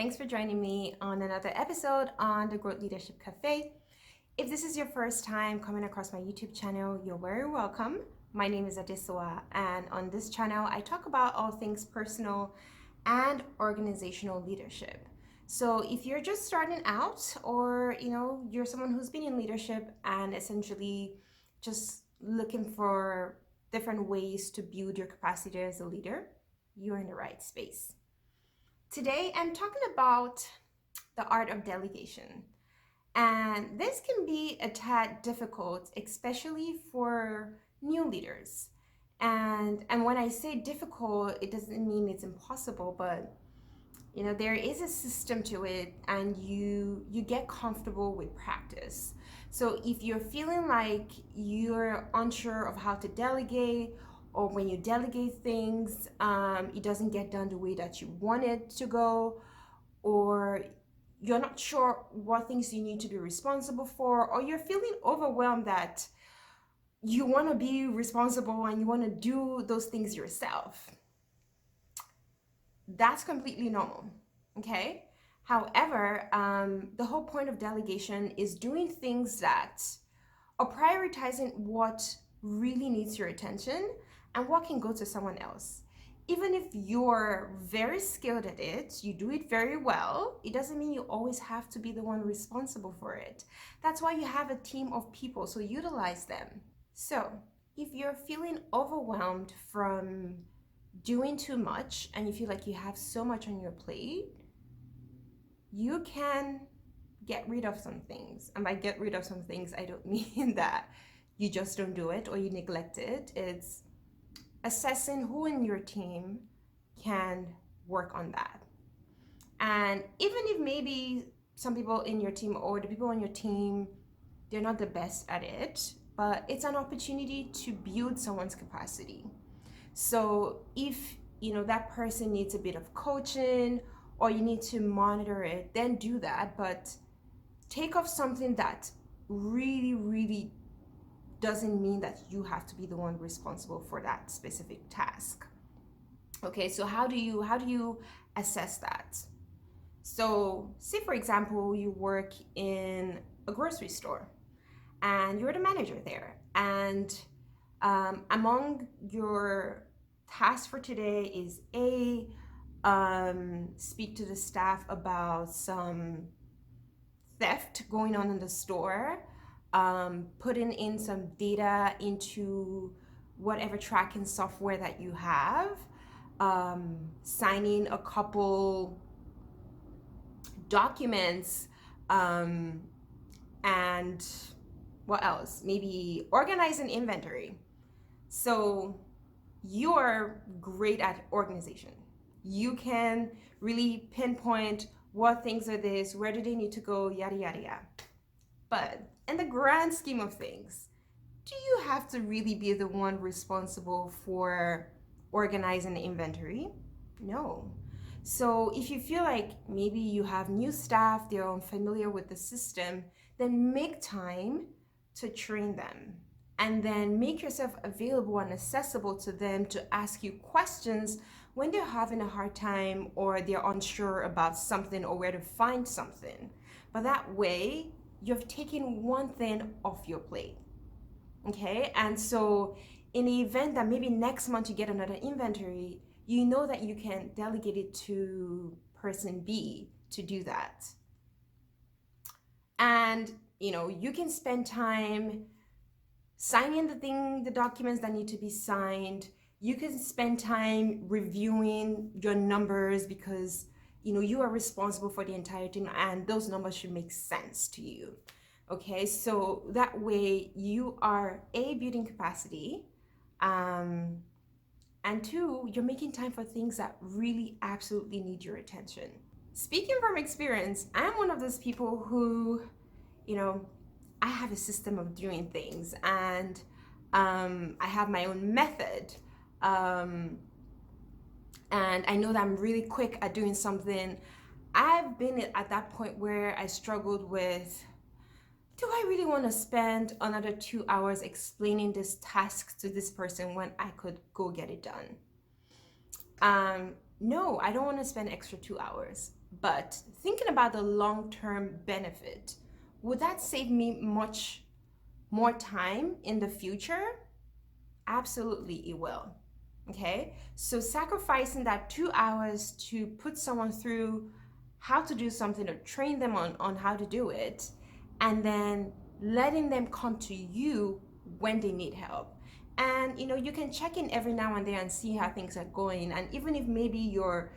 Thanks for joining me on another episode on the Growth Leadership Cafe. If this is your first time coming across my YouTube channel, you're very welcome. My name is Adesua, and on this channel, I talk about all things personal and organizational leadership. So if you're just starting out, or you're someone who's been in leadership and essentially just looking for different ways to build your capacity as a leader, you're in the right space. Today, I'm talking about the art of delegation. And this can be a tad difficult, especially for new leaders. And when I say difficult, it doesn't mean it's impossible, but there is a system to it, and you get comfortable with practice. So if you're feeling like you're unsure of how to delegate, or when you delegate things, it doesn't get done the way that you want it to go, or you're not sure what things you need to be responsible for, or you're feeling overwhelmed that you want to be responsible and you want to do those things yourself, that's completely normal, okay? However, the whole point of delegation is doing things that are prioritizing what really needs your attention and what can go to someone else. Even if you're very skilled at it, you do it very well, it doesn't mean you always have to be the one responsible for it. That's why you have a team of people, so utilize them. So if you're feeling overwhelmed from doing too much and you feel like you have so much on your plate, you can get rid of some things. And by get rid of some things, I don't mean that you just don't do it or you neglect it. It's assessing who in your team can work on that. And even if maybe some people in your team or the people on your team, they're not the best at it, but it's an opportunity to build someone's capacity. So if that person needs a bit of coaching or you need to monitor it, then do that. But take off something that really doesn't mean that you have to be the one responsible for that specific task. Okay, so how do you assess that? So say, for example, you work in a grocery store and you're the manager there, and among your tasks for today is speak to the staff about some theft going on in the store, putting in some data into whatever tracking software that you have, signing a couple documents, and what else? Maybe organizing inventory. So you are great at organization. You can really pinpoint what things are this, where do they need to go, yada, yada, yada. But in the grand scheme of things, do you have to really be the one responsible for organizing the inventory? No. So if you feel like maybe you have new staff, they're unfamiliar with the system, then make time to train them. And then make yourself available and accessible to them to ask you questions when they're having a hard time or they're unsure about something or where to find something. But that way, you've taken one thing off your plate. Okay? And so in the event that maybe next month you get another inventory, you know that you can delegate it to person B to do that. And you can spend time signing the documents that need to be signed. You can spend time reviewing your numbers because you are responsible for the entire thing, and those numbers should make sense to you. Okay, so that way you are building capacity, and two, you're making time for things that really absolutely need your attention. Speaking from experience, I'm one of those people who, I have a system of doing things, and I have my own method. And I know that I'm really quick at doing something. I've been at that point where I struggled with, do I really want to spend another 2 hours explaining this task to this person when I could go get it done? No, I don't want to spend extra 2 hours. but thinking about the long-term benefit, would that save me much more time in the future? Absolutely, it will. Okay, so sacrificing that 2 hours to put someone through how to do something or train them on how to do it, and then letting them come to you when they need help. And you can check in every now and then and see how things are going. And even if maybe your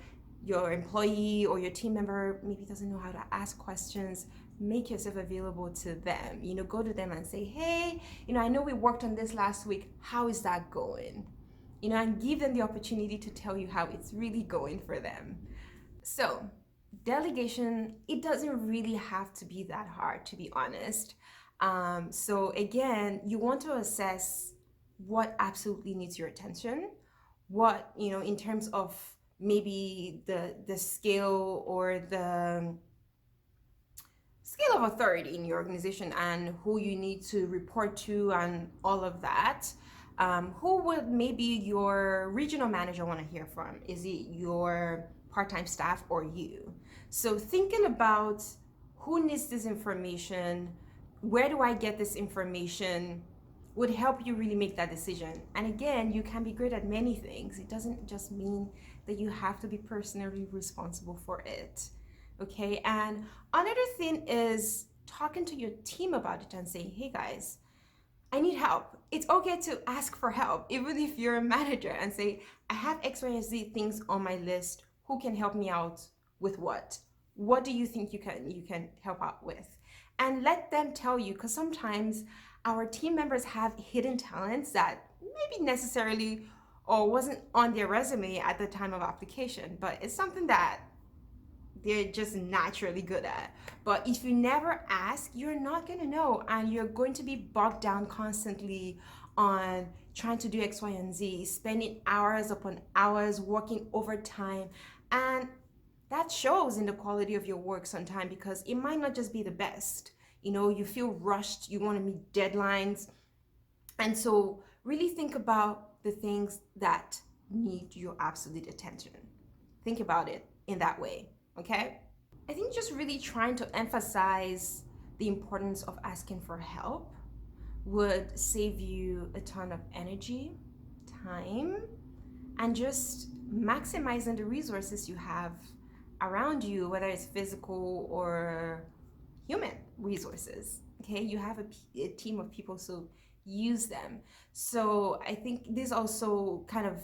employee or your team member maybe doesn't know how to ask questions, make yourself available to them. Go to them and say, hey, I know we worked on this last week. How is that going? And give them the opportunity to tell you how it's really going for them. So, delegation, it doesn't really have to be that hard, to be honest. So, again, you want to assess what absolutely needs your attention, what, in terms of maybe the scale or the scale of authority in your organization and who you need to report to and all of that. Who would maybe your regional manager want to hear from? Is it your part-time staff or you? So thinking about who needs this information, where do I get this information, would help you really make that decision. And again, you can be great at many things. It doesn't just mean that you have to be personally responsible for it. Okay, and another thing is talking to your team about it and saying, hey guys, I need help. It's okay to ask for help, even if you're a manager, and say, I have X, Y, and Z things on my list. Who can help me out with what? What do you think you can help out with? And let them tell you, because sometimes our team members have hidden talents that maybe necessarily or wasn't on their resume at the time of application, but it's something that they're just naturally good at. But if you never ask, you're not going to know, and you're going to be bogged down constantly on trying to do X, Y, and Z, spending hours upon hours working overtime. And that shows in the quality of your work sometimes, because it might not just be the best. You feel rushed, you want to meet deadlines. And so really think about the things that need your absolute attention. Think about it in that way. Okay? I think just really trying to emphasize the importance of asking for help would save you a ton of energy, time, and just maximizing the resources you have around you, whether it's physical or human resources. Okay? You have a team of people, so use them. So I think this also kind of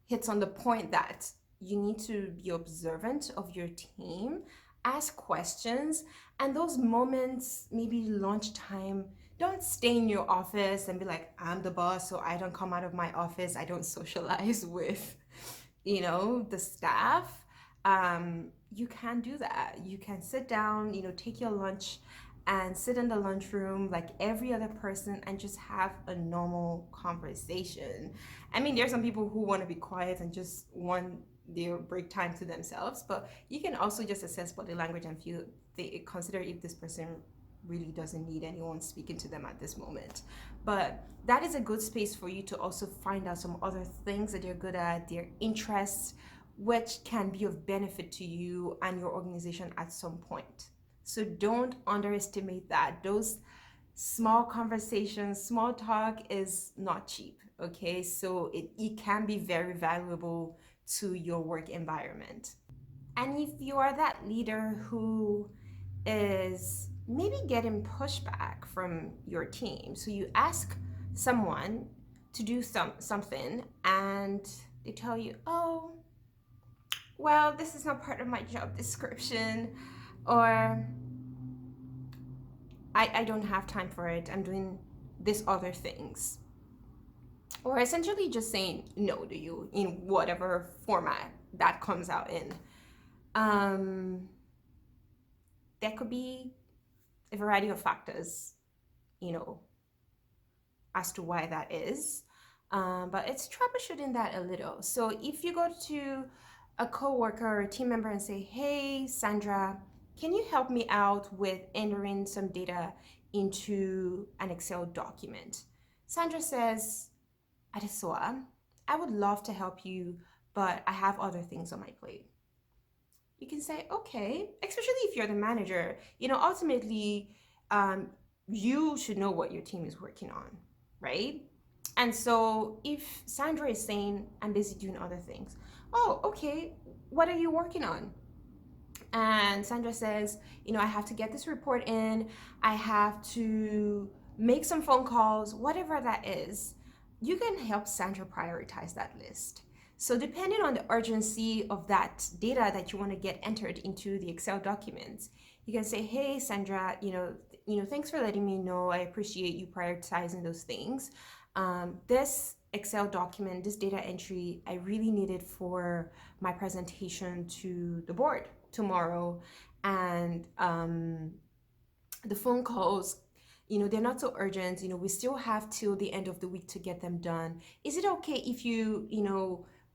hits on the point that you need to be observant of your team, ask questions, and those moments, maybe lunchtime, don't stay in your office and be like, I'm the boss, so I don't come out of my office, I don't socialize with, the staff. You can do that. You can sit down, take your lunch and sit in the lunchroom like every other person and just have a normal conversation. I mean, there's some people who want to be quiet and just want their break time to themselves, but you can also just assess body language and feel they consider if this person really doesn't need anyone speaking to them at this moment. But that is a good space for you to also find out some other things that they're good at, their interests, which can be of benefit to you and your organization at some point. So don't underestimate that. Those small conversations, small talk is not cheap, okay? So it can be very valuable to your work environment. And if you are that leader who is maybe getting pushback from your team, so you ask someone to do something and they tell you, oh, well, this is not part of my job description, or I don't have time for it, I'm doing these other things. Or essentially just saying no to you in whatever format that comes out in. There could be a variety of factors, as to why that is. But it's troubleshooting that a little. So if you go to a coworker or a team member and say, hey, Sandra, can you help me out with entering some data into an Excel document? Sandra says, Adesoa, I would love to help you, but I have other things on my plate. you can say, okay, especially if you're the manager, ultimately, you should know what your team is working on, right? And so if Sandra is saying, I'm busy doing other things, oh, okay, what are you working on? And Sandra says, I have to get this report in, I have to make some phone calls, whatever that is, you can help Sandra prioritize that list. So depending on the urgency of that data that you want to get entered into the Excel documents, you can say, hey Sandra, thanks for letting me know. I appreciate you prioritizing those things. This Excel document, this data entry, I really need it for my presentation to the board tomorrow. And the phone calls, they're not so urgent. We still have till the end of the week to get them done. Is it okay if you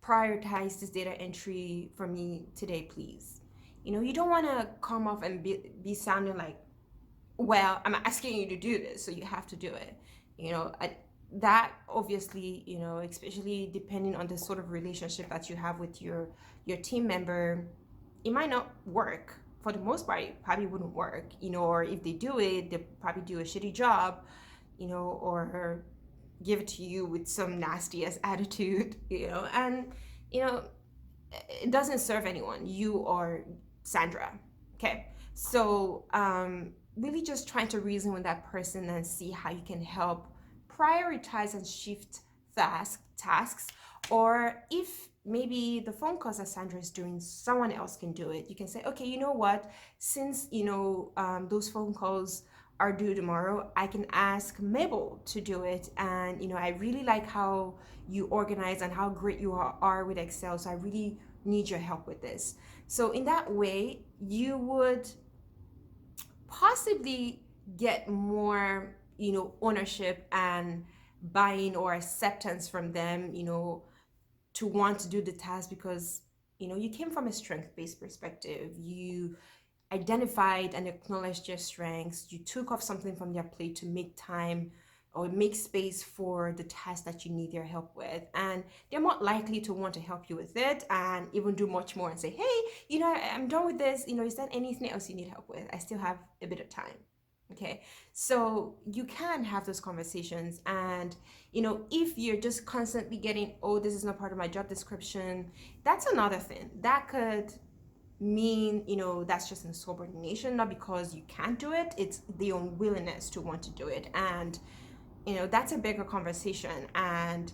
prioritize this data entry for me today, please? You don't want to come off and be sounding like, well, I'm asking you to do this, so you have to do it. That obviously, especially depending on the sort of relationship that you have with your team member, it might not work. For the most part, it probably wouldn't work, or if they do it, they probably do a shitty job, or give it to you with some nasty ass attitude, and you know it doesn't serve anyone, you or Sandra. Okay, so really just trying to reason with that person and see how you can help prioritize and shift tasks, or if maybe the phone calls that Sandra is doing, someone else can do it. You can say, okay, you know what? Since those phone calls are due tomorrow, I can ask Mabel to do it. And I really like how you organize and how great you are with Excel. So I really need your help with this. So in that way, you would possibly get more, ownership and buy-in or acceptance from them, to want to do the task, because you came from a strength-based perspective. You identified and acknowledged your strengths. You took off something from their plate to make time or make space for the task that you need their help with. And they're more likely to want to help you with it and even do much more and say, hey, I'm done with this. Is there anything else you need help with? I still have a bit of time. Okay, so you can have those conversations. And if you're just constantly getting, oh, this is not part of my job description, that's another thing that could mean, that's just insubordination, not because you can't do it, it's the unwillingness to want to do it. And that's a bigger conversation, and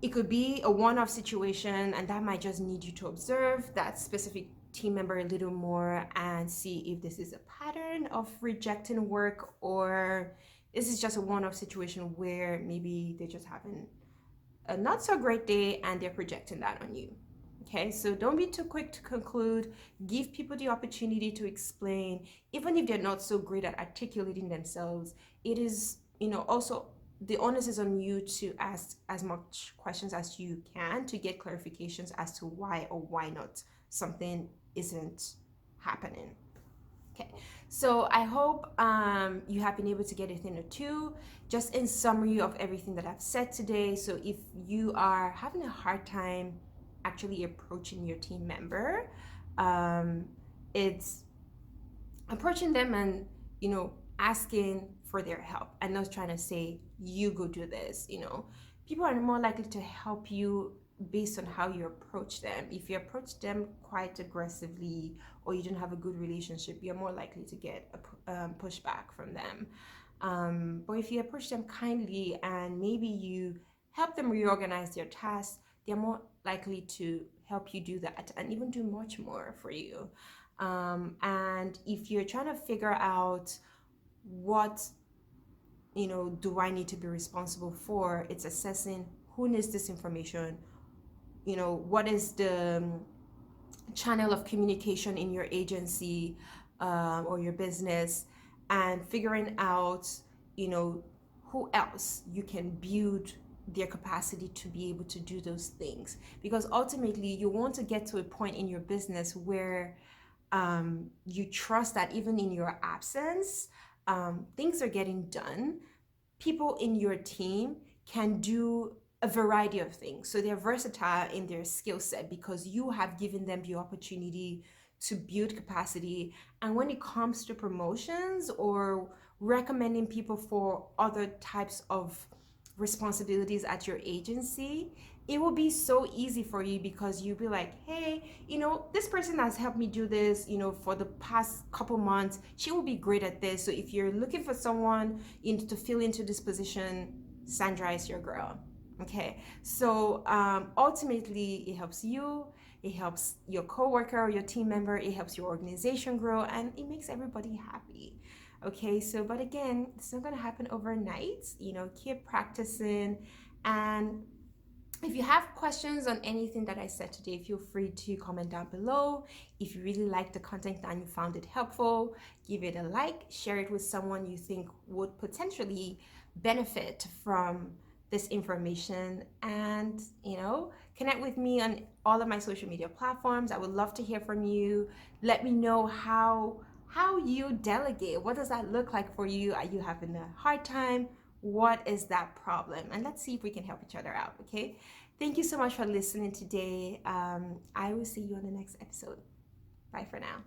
it could be a one-off situation, and that might just need you to observe that specific team member a little more and see if this is a pattern of rejecting work, or this is just a one-off situation where maybe they're just having a not so great day and they're projecting that on you. Okay, so don't be too quick to conclude. Give people the opportunity to explain, even if they're not so great at articulating themselves. It is, also the onus is on you to ask as much questions as you can to get clarifications as to why or why not something isn't happening. Okay, so I hope you have been able to get a thing or two, just in summary of everything that I've said today. So if you are having a hard time actually approaching your team member, it's approaching them and asking for their help and not trying to say, you go do this. People are more likely to help you based on how you approach them. If you approach them quite aggressively, or you don't have a good relationship, you're more likely to get a pushback from them. But if you approach them kindly and maybe you help them reorganize their tasks, they're more likely to help you do that and even do much more for you. And if you're trying to figure out what do I need to be responsible for, it's assessing who needs this information, what is the channel of communication in your agency or your business, and figuring out who else you can build their capacity to be able to do those things. Because ultimately you want to get to a point in your business where you trust that even in your absence, things are getting done. People in your team can do a variety of things. So they're versatile in their skill set because you have given them the opportunity to build capacity. And when it comes to promotions or recommending people for other types of responsibilities at your agency, it will be so easy for you because you'll be like, hey, this person has helped me do this, for the past couple months. She will be great at this. So if you're looking for someone to fill into this position, Sandra is your girl. Okay, so ultimately it helps you, it helps your coworker or your team member, it helps your organization grow, and it makes everybody happy. Okay, so but again, it's not going to happen overnight. Keep practicing. And if you have questions on anything that I said today, feel free to comment down below. If you really liked the content and you found it helpful, give it a like, share it with someone you think would potentially benefit from this information, and connect with me on all of my social media platforms. I would love to hear from you. Let me know how you delegate. What does that look like for you? Are you having a hard time? What is that problem? And let's see if we can help each other out. Okay, thank you so much for listening today. I will see you on the next episode. Bye for now.